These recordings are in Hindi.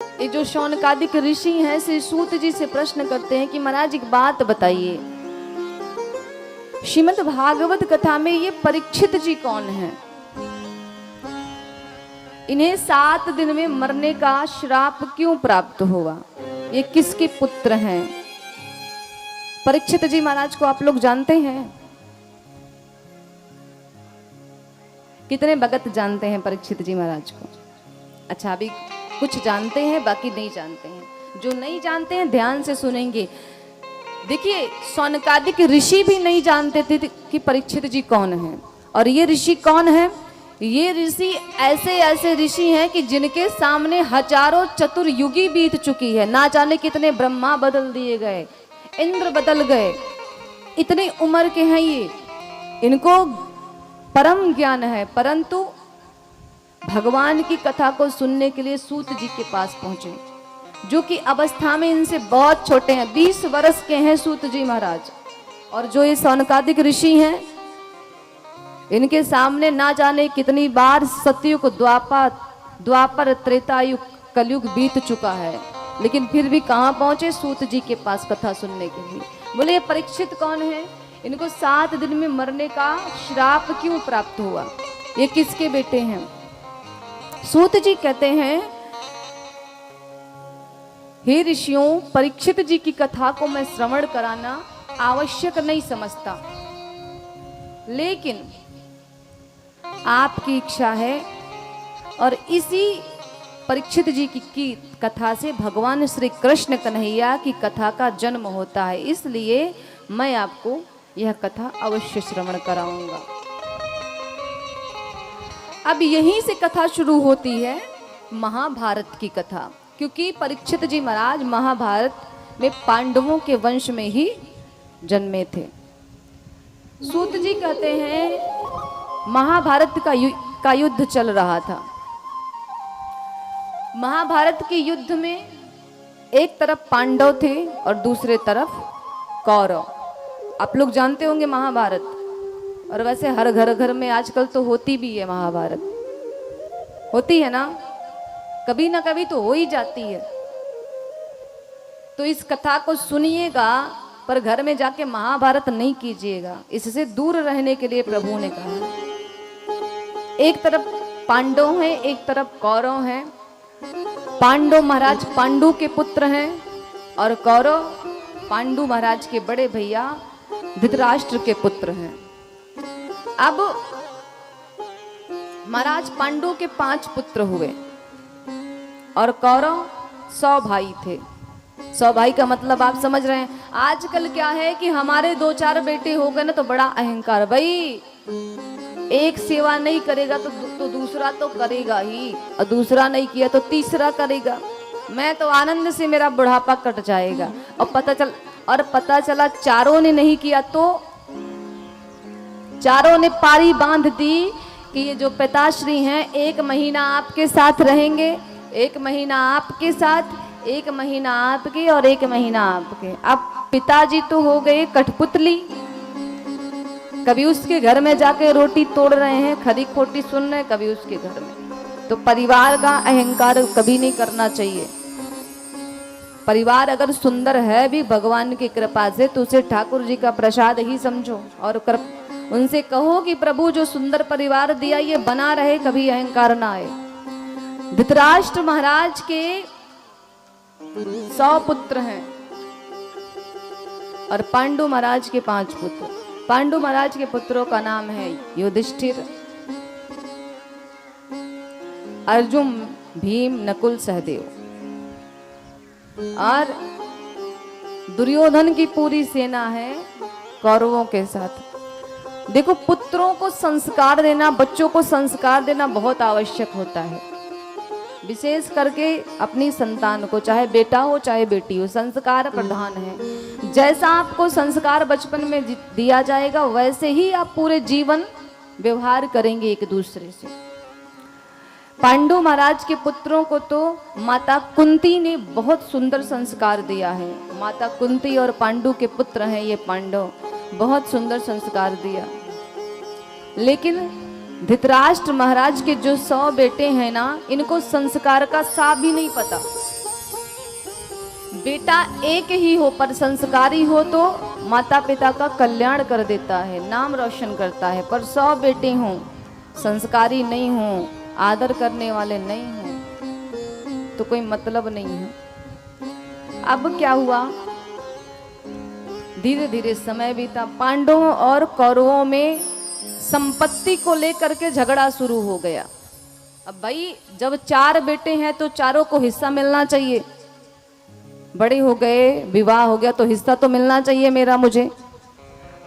ये जो शौनकादिक ऋषि हैं श्री सूत जी से प्रश्न करते हैं कि महाराज एक बात बताइए, श्रीमद् भागवत कथा में ये परीक्षित जी कौन हैं? इन्हें 7 दिन में मरने का श्राप क्यों प्राप्त हुआ? ये किसके पुत्र हैं? परीक्षित जी महाराज को आप लोग जानते हैं? कितने भगत जानते हैं परीक्षित जी महाराज को? अच्छा, अभी कुछ जानते हैं, बाकी नहीं जानते हैं। जो नहीं जानते हैं ध्यान से सुनेंगे। देखिए, शौनकादिक ऋषि भी नहीं जानते थे कि परीक्षित जी कौन हैं। और ये ऋषि कौन है? ये ऋषि ऐसे ऐसे ऋषि हैं कि जिनके सामने हजारों चतुर्युगी बीत चुकी है। ना जाने कितने ब्रह्मा बदल दिए गए, इंद्र बदल गए, इतनी उम्र के हैं ये। इनको परम ज्ञान है, परंतु भगवान की कथा को सुनने के लिए सूत जी के पास पहुंचे, जो कि अवस्था में इनसे बहुत छोटे हैं। 20 वर्ष के हैं सूत जी महाराज। और जो ये शौनकादिक ऋषि हैं, इनके सामने ना जाने कितनी बार सतयुग, द्वापर, त्रेतायुग, कलयुग बीत चुका है, लेकिन फिर भी कहाँ पहुंचे? सूत जी के पास कथा सुनने के लिए। बोले ये परीक्षित कौन है? इनको 7 दिन में मरने का श्राप क्यों प्राप्त हुआ? ये किसके बेटे हैं? सूत जी कहते हैं, हे ऋषियों, परीक्षित जी की कथा को मैं श्रवण कराना आवश्यक नहीं समझता, लेकिन आपकी इच्छा है और इसी परीक्षित जी की कथा से भगवान श्री कृष्ण कन्हैया की कथा का जन्म होता है, इसलिए मैं आपको यह कथा अवश्य श्रवण कराऊंगा। अब यहीं से कथा शुरू होती है महाभारत की कथा, क्योंकि परीक्षित जी महाराज महाभारत में पांडवों के वंश में ही जन्मे थे। सूत जी कहते हैं महाभारत का युद्ध चल रहा था। महाभारत के युद्ध में एक तरफ पांडव थे और दूसरे तरफ कौरव। आप लोग जानते होंगे महाभारत, और वैसे हर घर में आजकल तो होती भी है महाभारत, होती है ना, कभी ना कभी तो हो ही जाती है। तो इस कथा को सुनिएगा, पर घर में जाके महाभारत नहीं कीजिएगा, इससे दूर रहने के लिए प्रभु ने कहा। एक तरफ पांडव हैं, एक तरफ कौरव हैं। पांडव महाराज पांडु के पुत्र हैं और कौरव पांडु महाराज के बड़े भैया धृतराष्ट्र के पुत्र हैं। अब महाराज पांडु के 5 पुत्र हुए और कौरव 100 भाई थे। 100 भाई का मतलब आप समझ रहे हैं। आजकल क्या है कि हमारे 2-4 बेटे हो गए ना तो बड़ा अहंकार, भाई एक सेवा नहीं करेगा तो दूसरा तो करेगा ही, और दूसरा नहीं किया तो तीसरा करेगा। मैं तो आनंद से मेरा बुढ़ापा कट जाएगा। और पता चला चारों ने नहीं किया तो चारों ने पारी बांध दी कि ये जो पिताश्री हैं 1 महीना आपके साथ रहेंगे, 1 महीना आपके साथ, 1 महीना आपके और 1 महीना आपके। अब पिताजी तो हो गए कठपुतली, कभी उसके घर में जाके रोटी तोड़ रहे हैं, खरी खोटी सुन रहे हैं, कभी उसके घर में। तो परिवार का अहंकार कभी नहीं करना चाहिए। परिवार अगर सुंदर है भी भगवान की कृपा से तो उसे ठाकुर जी का प्रसाद ही समझो, और उनसे कहो कि प्रभु जो सुंदर परिवार दिया ये बना रहे, कभी अहंकार ना आए। धृतराष्ट्र महाराज के 100 पुत्र हैं और पांडु महाराज के 5 पुत्र। पांडु महाराज के पुत्रों का नाम है युधिष्ठिर, अर्जुन, भीम, नकुल, सहदेव। और दुर्योधन की पूरी सेना है कौरवों के साथ। देखो, पुत्रों को संस्कार देना, बच्चों को संस्कार देना बहुत आवश्यक होता है। विशेष करके अपनी संतान को, चाहे बेटा हो चाहे बेटी हो, संस्कार प्रधान है। जैसा आपको संस्कार बचपन में दिया जाएगा वैसे ही आप पूरे जीवन व्यवहार करेंगे एक दूसरे से। पांडु महाराज के पुत्रों को तो माता कुंती ने बहुत सुंदर संस्कार दिया है। माता कुंती और पांडु के पुत्र हैं ये पांडव, बहुत सुंदर संस्कार दिया। लेकिन धृतराष्ट्र महाराज के जो 100 बेटे हैं ना, इनको संस्कार का सा भी नहीं पता। बेटा एक ही हो पर संस्कारी हो तो माता पिता का कल्याण कर देता है, नाम रोशन करता है। पर 100 बेटे हों, संस्कारी नहीं हों, आदर करने वाले नहीं हों, तो कोई मतलब नहीं है। अब क्या हुआ, धीरे धीरे समय बीता। पांडवों और कौरवों में संपत्ति को लेकर के झगड़ा शुरू हो गया। अब भाई जब 4 बेटे हैं तो चारों को हिस्सा मिलना चाहिए। बड़े हो गए, विवाह हो गया तो हिस्सा तो मिलना चाहिए मेरा, मुझे।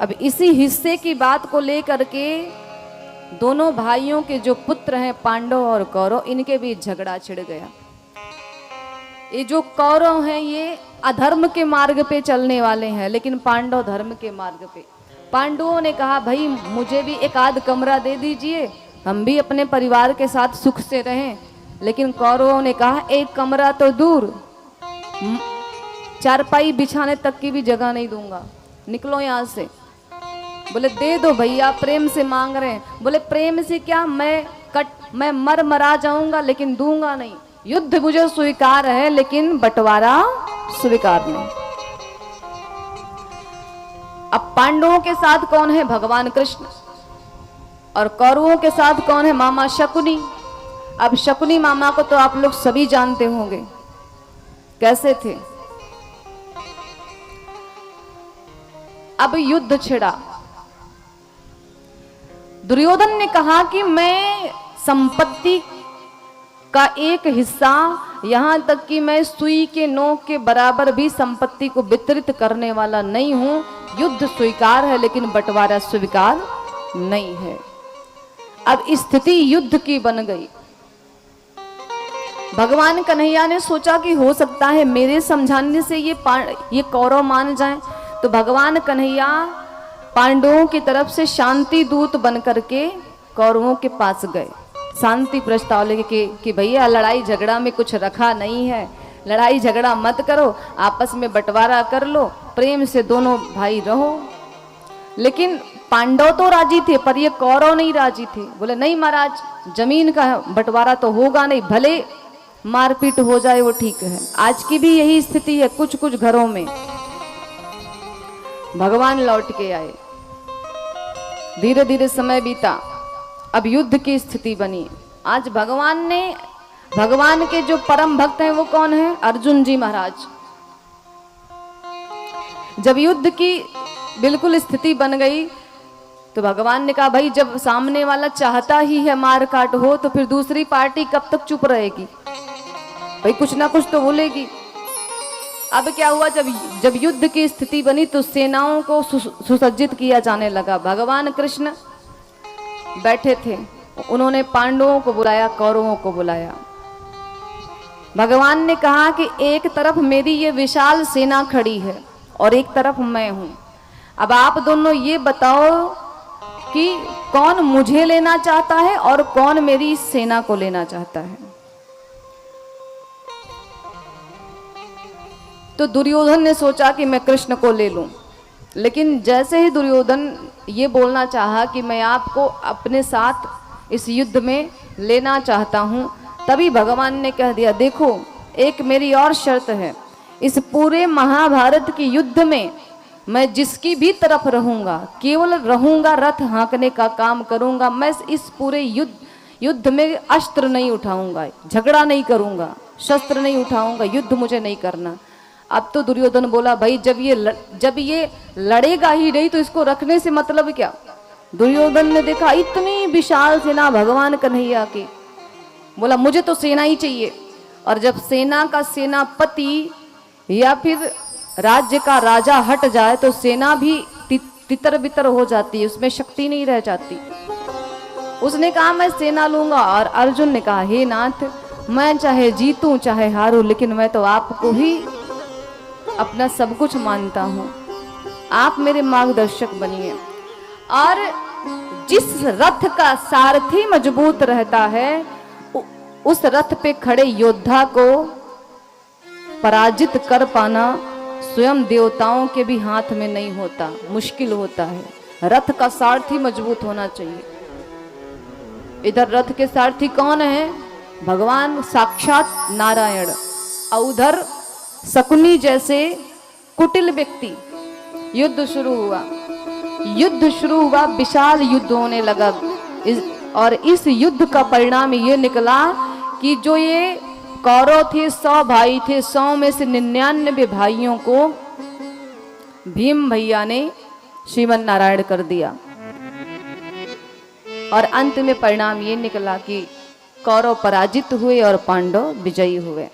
अब इसी हिस्से की बात को लेकर के दोनों भाइयों के जो पुत्र हैं पांडव और कौरव, इनके बीच झगड़ा छिड़ गया। ये जो कौरव हैं ये अधर्म के मार्ग पे चलने वाले हैं, लेकिन पांडव धर्म के मार्ग पे। पांडवों ने कहा भाई मुझे भी एक आध कमरा दे दीजिए, हम भी अपने परिवार के साथ सुख से रहें। लेकिन कौरवों ने कहा एक कमरा तो दूर, चारपाई बिछाने तक की भी जगह नहीं दूंगा, निकलो यहाँ से। बोले दे दो भैया, प्रेम से मांग रहे हैं। बोले प्रेम से क्या, मैं मर मरा जाऊंगा लेकिन दूंगा नहीं। युद्ध मुझे स्वीकार है लेकिन बंटवारा स्वीकार नहीं। अब पांडवों के साथ कौन है, भगवान कृष्ण, और कौरवों के साथ कौन है, मामा शकुनी। अब शकुनी मामा को तो आप लोग सभी जानते होंगे कैसे थे। अब युद्ध छिड़ा। दुर्योधन ने कहा कि मैं संपत्ति का एक हिस्सा, यहां तक कि मैं सुई के नोक के बराबर भी संपत्ति को वितरित करने वाला नहीं हूं। युद्ध स्वीकार है लेकिन बंटवारा स्वीकार नहीं है। अब स्थिति युद्ध की बन गई। भगवान कन्हैया ने सोचा कि हो सकता है मेरे समझाने से ये कौरव मान जाएं, तो भगवान कन्हैया पांडवों की तरफ से शांति दूत बन करके कौरवों के पास गए। शांति प्रस्ताव लेके कि भैया लड़ाई झगड़ा में कुछ रखा नहीं है, लड़ाई झगड़ा मत करो, आपस में बंटवारा कर लो, प्रेम से दोनों भाई रहो। लेकिन पांडव तो राजी थे पर ये कौरव नहीं राजी थे। बोले नहीं महाराज, जमीन का बंटवारा तो होगा नहीं, भले मारपीट हो जाए वो ठीक है। आज की भी यही स्थिति है कुछ कुछ घरों में। भगवान लौट के आए, धीरे धीरे समय बीता, अब युद्ध की स्थिति बनी। आज भगवान के जो परम भक्त हैं वो कौन है, अर्जुन जी महाराज। जब युद्ध की बिल्कुल स्थिति बन गई तो भगवान ने कहा भाई जब सामने वाला चाहता ही है मार काट हो तो फिर दूसरी पार्टी कब तक चुप रहेगी, भाई कुछ ना कुछ तो बोलेगी। अब क्या हुआ, जब युद्ध की स्थिति बनी तो सेनाओं को सुसज्जित किया जाने लगा। भगवान कृष्ण बैठे थे, उन्होंने पांडवों को बुलाया, कौरवों को बुलाया। भगवान ने कहा कि एक तरफ मेरी ये विशाल सेना खड़ी है और एक तरफ मैं हूं। अब आप दोनों ये बताओ कि कौन मुझे लेना चाहता है और कौन मेरी इस सेना को लेना चाहता है। तो दुर्योधन ने सोचा कि मैं कृष्ण को ले लूं, लेकिन जैसे ही दुर्योधन ये बोलना चाहा कि मैं आपको अपने साथ इस युद्ध में लेना चाहता हूं, तभी भगवान ने कह दिया देखो एक मेरी और शर्त है, इस पूरे महाभारत के युद्ध में मैं जिसकी भी तरफ रहूंगा, केवल रहूंगा, रथ हाँकने का काम करूंगा, मैं इस पूरे युद्ध में अस्त्र नहीं उठाऊंगा, झगड़ा नहीं करूंगा, शस्त्र नहीं उठाऊंगा, युद्ध मुझे नहीं करना। अब तो दुर्योधन बोला भाई जब ये लड़ेगा ही नहीं तो इसको रखने से मतलब क्या। दुर्योधन ने देखा इतनी विशाल सेना भगवान कन्हैया की, बोला मुझे तो सेना ही चाहिए। और जब सेना का सेनापति या फिर राज्य का राजा हट जाए तो सेना भी तितर बितर हो जाती है, उसमें शक्ति नहीं रह जाती। उसने कहा मैं सेना लूंगा, और अर्जुन ने कहा हे नाथ मैं चाहे जीतूं चाहे हारूं लेकिन मैं तो आपको ही अपना सब कुछ मानता हूं, आप मेरे मार्गदर्शक बनिए। और जिस रथ का सारथी मजबूत रहता है उस रथ पे खड़े योद्धा को पराजित कर पाना स्वयं देवताओं के भी हाथ में नहीं होता, मुश्किल होता है। रथ का सारथी मजबूत होना चाहिए। इधर रथ के सारथी कौन है, भगवान साक्षात नारायण, और उधर शकुनी जैसे कुटिल व्यक्ति। युद्ध शुरू हुआ, युद्ध शुरू हुआ, विशाल युद्ध होने लगा। और इस युद्ध का परिणाम ये निकला कि जो ये कौरव थे 100 भाई थे, 100 में से 99 भाइयों को भीम भैया ने श्रीमन नारायण कर दिया। और अंत में परिणाम ये निकला कि कौरव पराजित हुए और पांडव विजयी हुए।